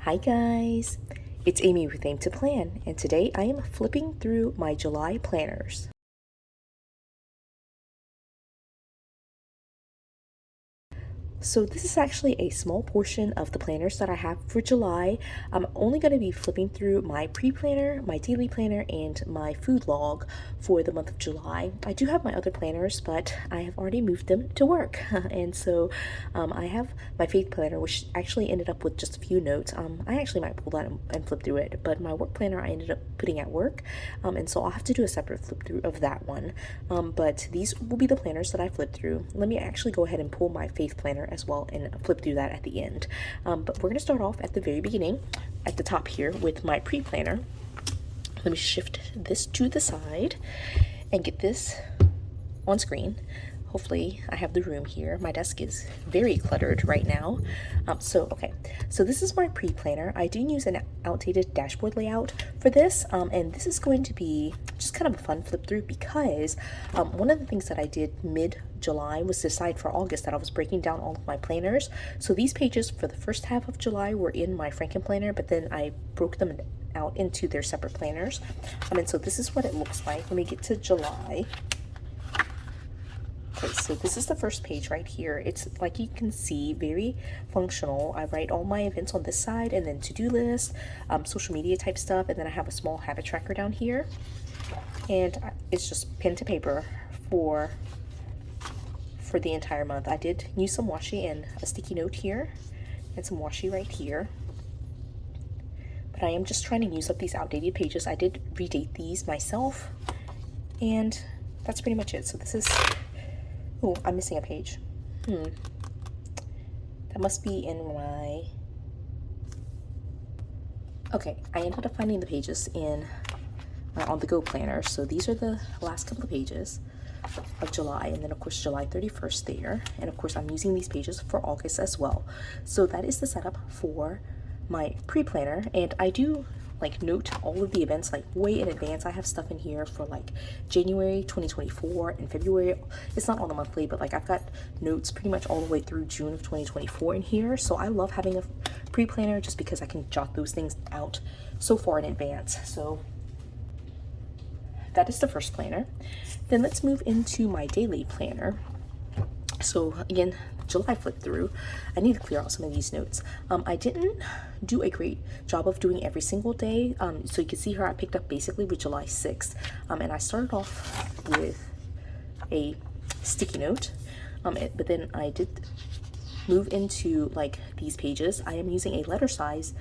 Hi guys, it's Amy with Aim to Plan, and today I am flipping through my July planners. So this is actually a small portion of the planners that I have for July. I'm only going to be flipping through my pre-planner, my daily planner, and my food log for the month of July. I do have my other planners, but I have already moved them to work. And so I have my faith planner, which actually ended up with just a few notes. I actually might pull that and flip through it, but my work planner I ended up putting at work. And so I'll have to do a separate flip through of that one. But these will be the planners that I flipped through. Let me actually go ahead and pull my faith planner as well and flip through that at the end. But we're going to start off at the very beginning at the top here with my pre-planner. Let me shift this to the side and get this on screen. Hopefully I have the room here. My desk is very cluttered right now. So this is my pre-planner. I do use an outdated dashboard layout for this, and this is going to be just kind of a fun flip through because one of the things that I did mid-July was decide for August that I was breaking down all of my planners. So these pages for the first half of July were in my Franken planner, but then I broke them out into their separate planners. And so this is what it looks like. Let me get to July. Okay, so this is the first page right here. It's like you can see, very functional. I write all my events on this side and then to-do list, social media type stuff, and then I have a small habit tracker down here. And it's just pen to paper for the entire month. I did use some washi and a sticky note here and some washi right here. But I am just trying to use up these outdated pages. I did redate these myself, and that's pretty much it. So this is... Oh, I'm missing a page. That must be in my... Okay, I ended up finding the pages in my on-the-go planner. So these are the last couple of pages of July, and then of course July 31st there. And of course I'm using these pages for August as well. So that is the setup for my pre-planner, and I do like note all of the events like way in advance. I have stuff in here for like January 2024 and February. It's not on the monthly, but like I've got notes pretty much all the way through June of 2024 in here. So I love having a pre-planner just because I can jot those things out so far in advance. So that is the first planner. Then let's move into my daily planner. So again, July flip through. I need to clear out some of these notes. I didn't do a great job of doing every single day. So you can see here I picked up basically with July 6th. And I started off with a sticky note. But then I did move into like these pages. I am using a letter size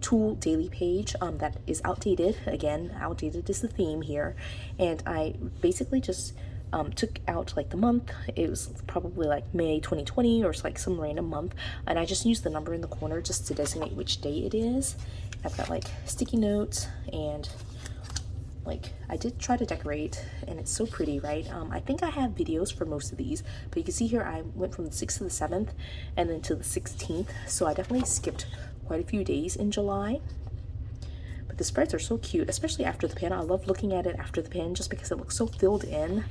Tul Daily page that is outdated. Again, outdated is the theme here. And I basically just took out like the month. It was probably like May 2020 or like some random month, and I just used the number in the corner just to designate which day it is. I've got like sticky notes, and like I did try to decorate, and it's so pretty, right? I think I have videos for most of these, but you can see here I went from the 6th to the 7th and then to the 16th, so I definitely skipped quite a few days in July. But the spreads are so cute, especially after the pen. I love looking at it after the pen just because it looks so filled in.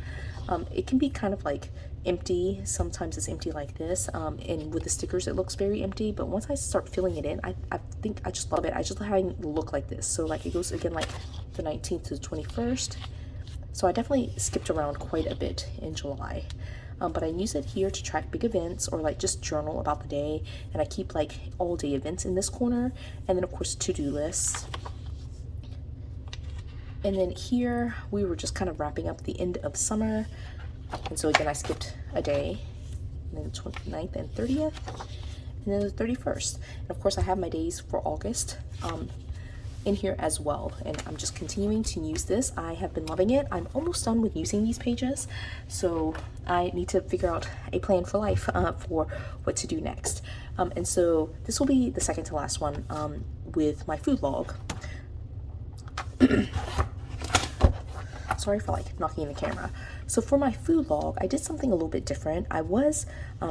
It can be kind of like empty. Sometimes it's empty like this, and with the stickers it looks very empty, but once I start filling it in, I think I just love it. I just love having it look like this. So like it goes again like the 19th to the 21st. So I definitely skipped around quite a bit in July. But I use it here to track big events or like just journal about the day, and I keep like all day events in this corner, and then of course to-do lists. And then here we were just kind of wrapping up the end of summer, and so again I skipped a day, and then the 29th and 30th, and then the 31st. And of course I have my days for August in here as well, and I'm just continuing to use this. I have been loving it. I'm almost done with using these pages, so I need to figure out a plan for life for what to do next. And so this will be the second to last one with my food log. Sorry for like knocking the camera. So for my food log, I did something a little bit different. I was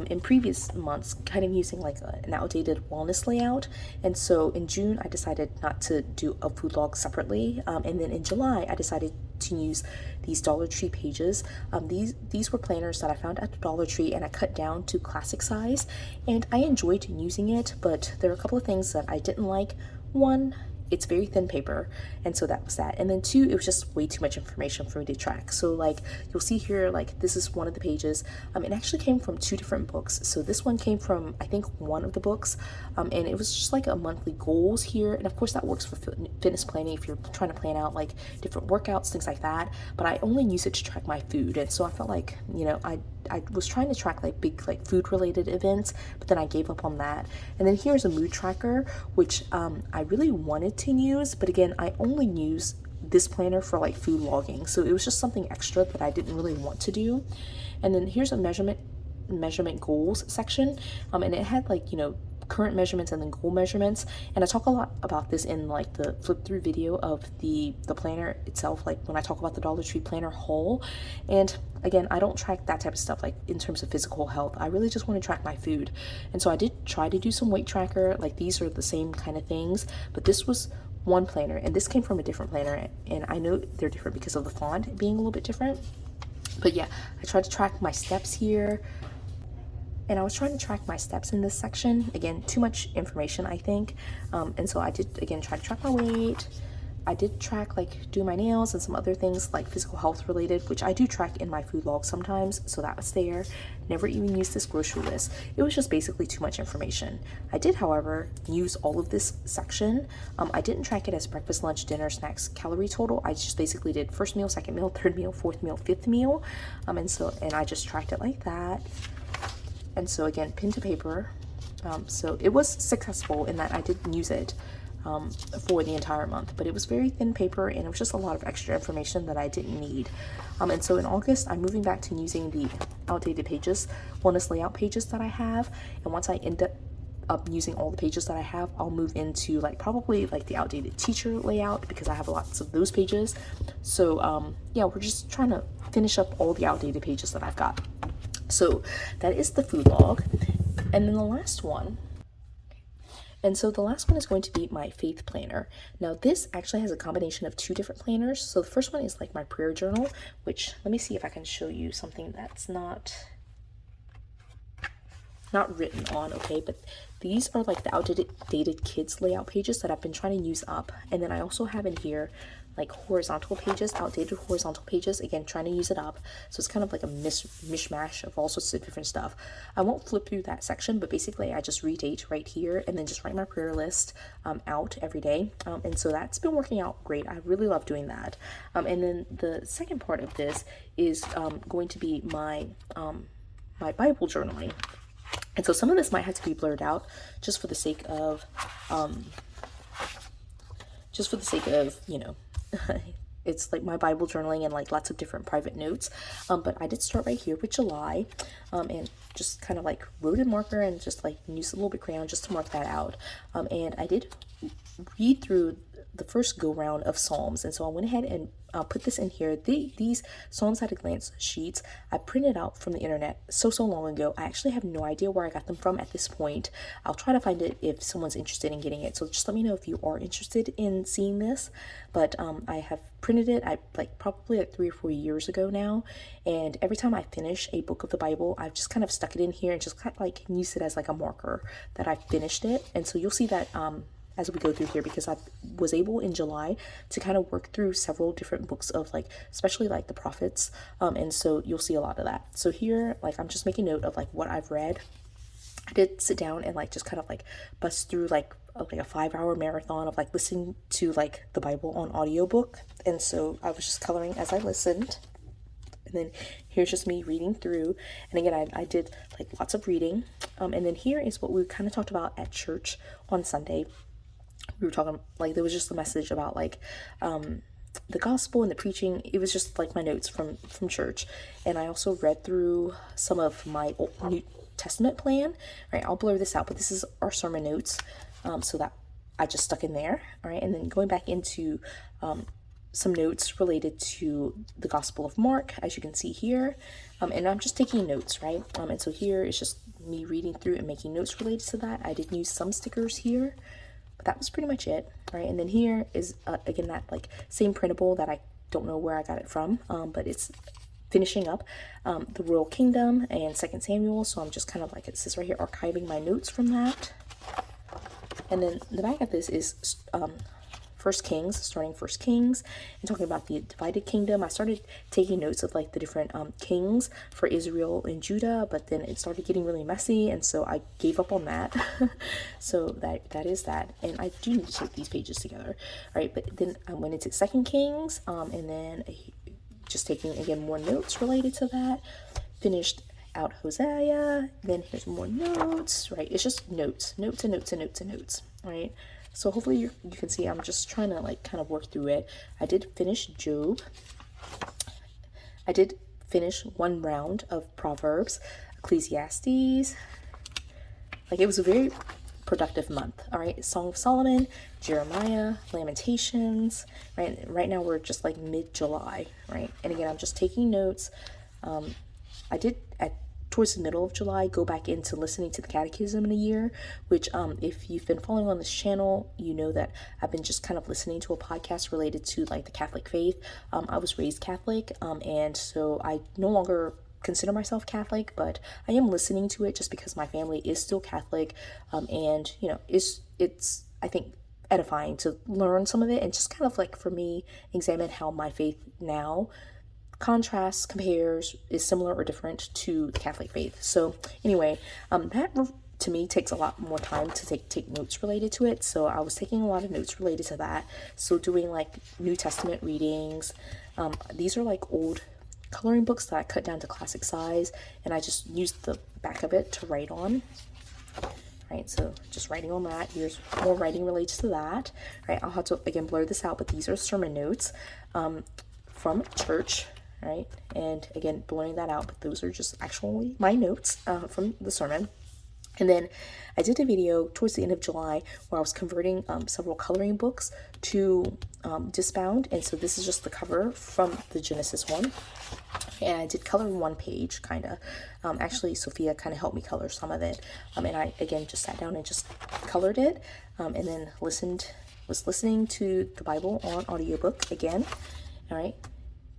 in previous months kind of using like an outdated wellness layout, and so in June I decided not to do a food log separately, and then in July I decided to use these Dollar Tree pages. These were planners that I found at the Dollar Tree, and I cut down to classic size, and I enjoyed using it, but there are a couple of things that I didn't like. One, it's very thin paper, and so that was that. And then two, it was just way too much information for me to track. So like you'll see here, like this is one of the pages. It actually came from two different books. So this one came from, I think, one of the books, and it was just like a monthly goals here, and of course that works for fitness planning if you're trying to plan out like different workouts, things like that. But I only use it to track my food, and so I felt like, you know, I was trying to track like big like food related events, but then I gave up on that. And then here's a mood tracker, which I really wanted to use, but again, I only use this planner for like food logging, so it was just something extra that I didn't really want to do. And then here's a measurement goals section, and it had like, you know, current measurements and then goal measurements, and I talk a lot about this in like the flip through video of the planner itself, like when I talk about the Dollar Tree planner haul. And again, I don't track that type of stuff like in terms of physical health. I really just want to track my food, and so I did try to do some weight tracker, like these are the same kind of things, but this was one planner and this came from a different planner, and I know they're different because of the font being a little bit different. But yeah, I tried to track my steps here, and I was trying to track my steps in this section. Again, too much information, I think. And so I did, again, try to track my weight. I did track like do my nails and some other things like physical health related, which I do track in my food log sometimes. So that was there. Never even used this grocery list. It was just basically too much information. I did, however, use all of this section. I didn't track it as breakfast, lunch, dinner, snacks, calorie total. I just basically did first meal, second meal, third meal, fourth meal, fifth meal. And I just tracked it like that. And so again, pen to paper. So it was successful in that I didn't use it for the entire month, but it was very thin paper and it was just a lot of extra information that I didn't need. And so in August, I'm moving back to using the outdated pages, wellness layout pages that I have. And once I end up using all the pages that I have, I'll move into like probably like the outdated teacher layout because I have lots of those pages. So yeah, we're just trying to finish up all the outdated pages that I've got. So that is the food log. And then the last one, and so the last one is going to be my faith planner. Now this actually has a combination of two different planners. So the first one is like my prayer journal, which let me see if I can show you something that's not written on, okay, but these are like the outdated kids layout pages that I've been trying to use up. And then I also have in here like horizontal pages, outdated horizontal pages, again trying to use it up. So it's kind of like a mishmash of all sorts of different stuff. I won't flip through that section, but basically I just redate right here and then just write my prayer list out every day. And so that's been working out great. I really love doing that. And then the second part of this is going to be my my Bible journaling. And so some of this might have to be blurred out just for the sake of you know, it's like my Bible journaling and like lots of different private notes. But I did start right here with July, and just kind of like wrote in marker and just like used a little bit crayon just to mark that out. And I did read through the first go round of Psalms, and so I went ahead and put this in here. These Psalms at a glance sheets I printed out from the internet so long ago. I actually have no idea where I got them from at this point. I'll try to find it if someone's interested in getting it, so just let me know if you are interested in seeing this. But I have printed it probably like 3 or 4 years ago now, and every time I finish a book of the Bible, I've just kind of stuck it in here and just kind of like use it as like a marker that I finished it. And so you'll see that as we go through here, because I was able in July to kind of work through several different books of like, especially like the prophets, and so you'll see a lot of that. So here, like, I'm just making note of like what I've read. I did sit down and like just kind of like bust through like a 5-hour marathon of like listening to like the Bible on audiobook, and so I was just coloring as I listened. And then here's just me reading through, and again I did like lots of reading, and then here is what we kind of talked about at church on Sunday. We were talking like there was just a message about like the gospel and the preaching. It was just like my notes from church. And I also read through some of my Old New Testament plan. Right, I'll blur this out, but this is our sermon notes, so that I just stuck in there. All right, and then going back into some notes related to the Gospel of Mark, as you can see here. And I'm just taking notes, right? And so here is just me reading through and making notes related to that. I did use some stickers here, but that was pretty much it, right? And then here is, again, that like same printable that I don't know where I got it from, but it's finishing up the Royal Kingdom and 2 Samuel. So I'm just kind of like, it says right here, archiving my notes from that. And then the back of this is First Kings, starting First Kings and talking about the divided kingdom. I started taking notes of like the different kings for Israel and Judah, but then it started getting really messy, and so I gave up on that. So that is that, and I do need to take these pages together, right? But then I went into Second Kings, and then just taking again more notes related to that. Finished out Hosea, then here's more notes, right? It's just notes, notes and notes and notes and notes, right? So hopefully you can see I'm just trying to like kind of work through it. I did finish Job. I did finish one round of Proverbs, Ecclesiastes. Like, it was a very productive month. All right, Song of Solomon, Jeremiah, Lamentations, right? Right now we're just like mid-July, right? And again, I'm just taking notes. I did towards the middle of July go back into listening to the Catechism in a year, which if you've been following on this channel, you know that I've been just kind of listening to a podcast related to like the Catholic faith. I was raised Catholic, and so I no longer consider myself Catholic, but I am listening to it just because my family is still Catholic, and you know, it's I think edifying to learn some of it and just kind of like for me examine how my faith now contrasts, compares, is similar or different to the Catholic faith. So anyway, that to me takes a lot more time to take notes related to it. So I was taking a lot of notes related to that. So doing like New Testament readings. These are like old coloring books that I cut down to classic size, and I just used the back of it to write on. Right, so just writing on that. Here's more writing related to that. Right, I'll have to again blur this out, but these are sermon notes from church. Right, and again blurring that out, but those are just actually my notes from the sermon. And then I did a video towards the end of July where I was converting several coloring books to disbound, and so this is just the cover from the Genesis one, and I did color one page kind of. Actually Sophia kind of helped me color some of it, and I again just sat down and just colored it, and then was listening to the Bible on audiobook again. All right,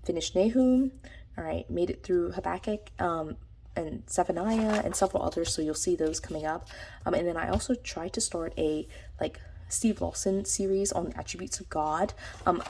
finished Nahum. All right, made it through Habakkuk and Zephaniah and several others, so you'll see those coming up. And then I also tried to start a like Steve Lawson series on the attributes of God.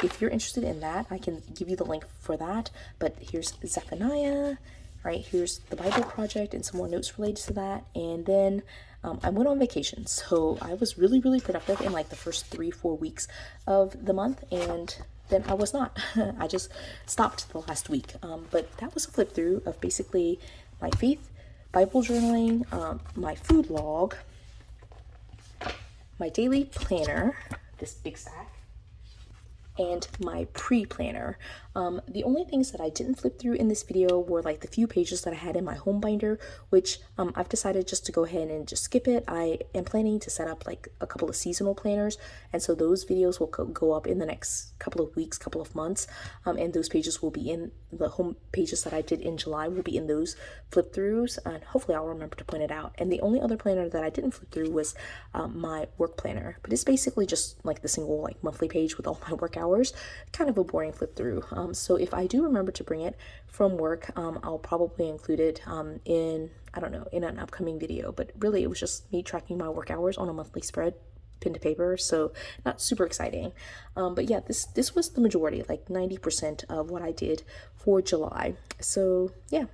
If you're interested in that, I can give you the link for that. But here's Zephaniah, right? Here's the Bible Project and some more notes related to that. And then I went on vacation, so I was really productive in like the first 3-4 weeks of the month, and then I was not. I just stopped the last week. But that was a flip through of basically my faith, Bible journaling, my food log, my daily planner, this big stack, and my pre-planner. The only things that I didn't flip through in this video were like the few pages that I had in my home binder, which I've decided just to go ahead and just skip it. I am planning to set up like a couple of seasonal planners, and so those videos will go up in the next couple of weeks, couple of months, and those pages will be in the home pages that I did in July will be in those flip throughs, and hopefully I'll remember to point it out. And the only other planner that I didn't flip through was my work planner, but it's basically just like the single like monthly page with all my work hours, kind of a boring flip through. So if I do remember to bring it from work, I'll probably include it in, I don't know, in an upcoming video. But really it was just me tracking my work hours on a monthly spread, pen to paper, so not super exciting. But yeah, this was the majority, like 90% of what I did for July. So yeah,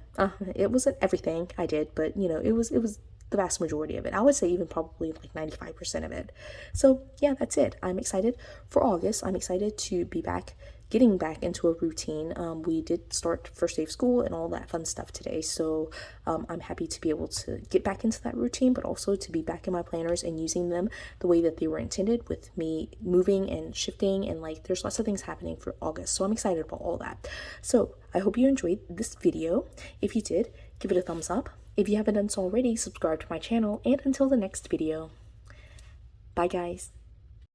it wasn't everything I did, but you know, it was the vast majority of it. I would say even probably like 95% of it. So yeah, that's it. I'm excited for August. I'm excited to be getting back into a routine. We did start first day of school and all that fun stuff today, so I'm happy to be able to get back into that routine, but also to be back in my planners and using them the way that they were intended, with me moving and shifting, and like there's lots of things happening for August, so I'm excited about all that. So I hope you enjoyed this video. If you did, give it a thumbs up. If you haven't done so already, subscribe to my channel, and until the next video, bye guys.